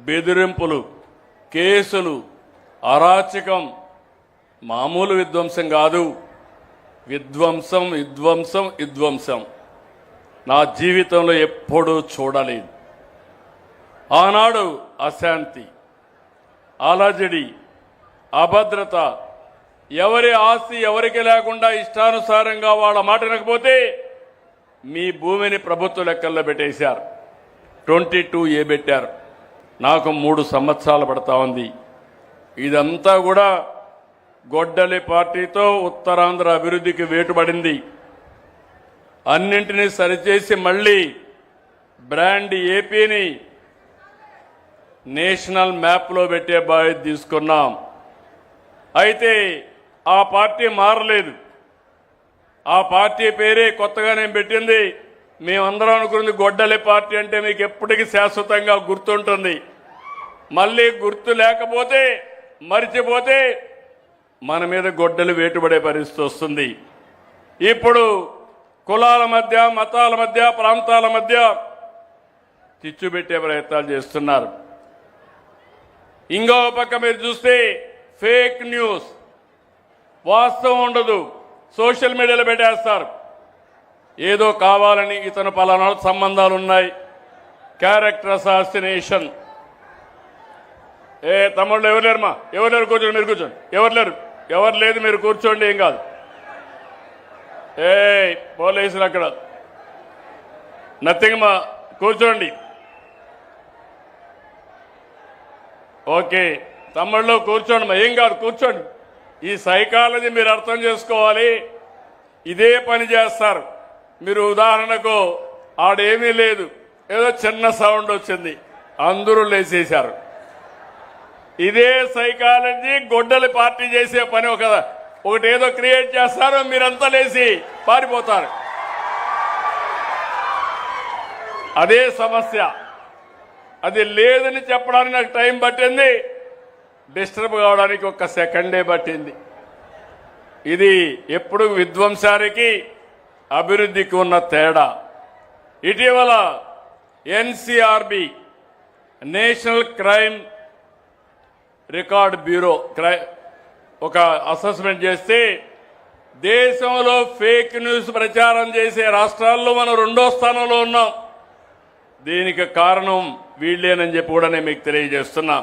బెదిరింపులు, కేసులు, అరాచకం మామూలు విధ్వంసం కాదు. విధ్వంసం విధ్వంసం విధ్వంసం నా జీవితంలో ఎప్పుడూ చూడలేదు. ఆనాడు అశాంతి, అలజడి, అభద్రత, ఎవరి ఆస్తి ఎవరికి లేకుండా ఇష్టానుసారంగా వాళ్ళ మాట వినకపోతే మీ భూమిని ప్రభుత్వ లెక్కల్లో పెట్టేశారు. 22A పెట్టారు. నాకు 3 సంవత్సరాలు పడతా ఉంది. ఇదంతా కూడా గొడ్డలి పార్టీతో ఉత్తరాంధ్ర అభివృద్ధికి వేటుపడింది. అన్నింటినీ సరిచేసి మళ్ళీ బ్రాండ్ ఏపీని నేషనల్ మ్యాప్లో పెట్టే బాధ్యత తీసుకున్నాం. అయితే ఆ పార్టీ మారలేదు. ఆ పార్టీ పేరే కొత్తగా నేను పెట్టింది. మేమందరం అనుకున్నది గొడ్డలి పార్టీ అంటే మీకు ఎప్పటికీ శాశ్వతంగా గుర్తుంటుంది. మళ్ళీ గుర్తు లేకపోతే మరిచిపోతే మన మీద గొడ్డలు వేటుపడే పరిస్థితి వస్తుంది. ఇప్పుడు కులాల మధ్య, మతాల మధ్య, ప్రాంతాల మధ్య చిచ్చు పెట్టే ప్రయత్నాలు చేస్తున్నారు. ఇంకో పక్క మీరు చూస్తే ఫేక్ న్యూస్, వాస్తవం ఉండదు, సోషల్ మీడియాలో పెట్టేస్తారు. ఏదో కావాలని ఇతను పలానా సంబంధాలు ఉన్నాయి, క్యారెక్టర్ అసాసినేషన్. తమ్ముళ్ళు ఎవరు లేరుమా, ఎవరు లేరు, కూర్చోండి, మీరు కూర్చోండి. ఎవరు లేదు, మీరు కూర్చోండి, ఏం కాదు. పోలీసులు అక్కడ నథింగ్ మా, కూర్చోండి. ఓకే తమ్ముళ్ళు కూర్చోండి మా, ఏం కాదు, కూర్చోండి. ఈ సైకాలజీ మీరు అర్థం చేసుకోవాలి. ఇదే పని చేస్తారు మీరు. ఉదాహరణకు ఆడేమీ లేదు, ఏదో చిన్న సౌండ్ వచ్చింది, అందరూ లేచేశారు. ఇదే సైకాలజీ గొడ్డలి పార్టీ చేసే పని. ఒకటి ఏదో క్రియేట్ చేస్తారు, మీరంతా లేచి పారిపోతారు. అదే సమస్య. అది లేదని చెప్పడానికి నాకు టైం పట్టింది, డిస్టర్బ్ కావడానికి 1 సెకండే పట్టింది. ఇది ఎప్పుడు విధ్వంసానికి అభివృద్ధికి ఉన్న తేడా. ఇటీవల NCRB national crime record bureau ఒక అసెస్మెంట్ చేస్తే దేశంలో ఫేక్ న్యూస్ ప్రచారం చేసే రాష్ట్రాల్లో మనం 2వ స్థానంలో ఉన్నాం. దీనికి కారణం వీళ్ళేనని చెప్పి కూడా నేను మీకు తెలియజేస్తున్నా.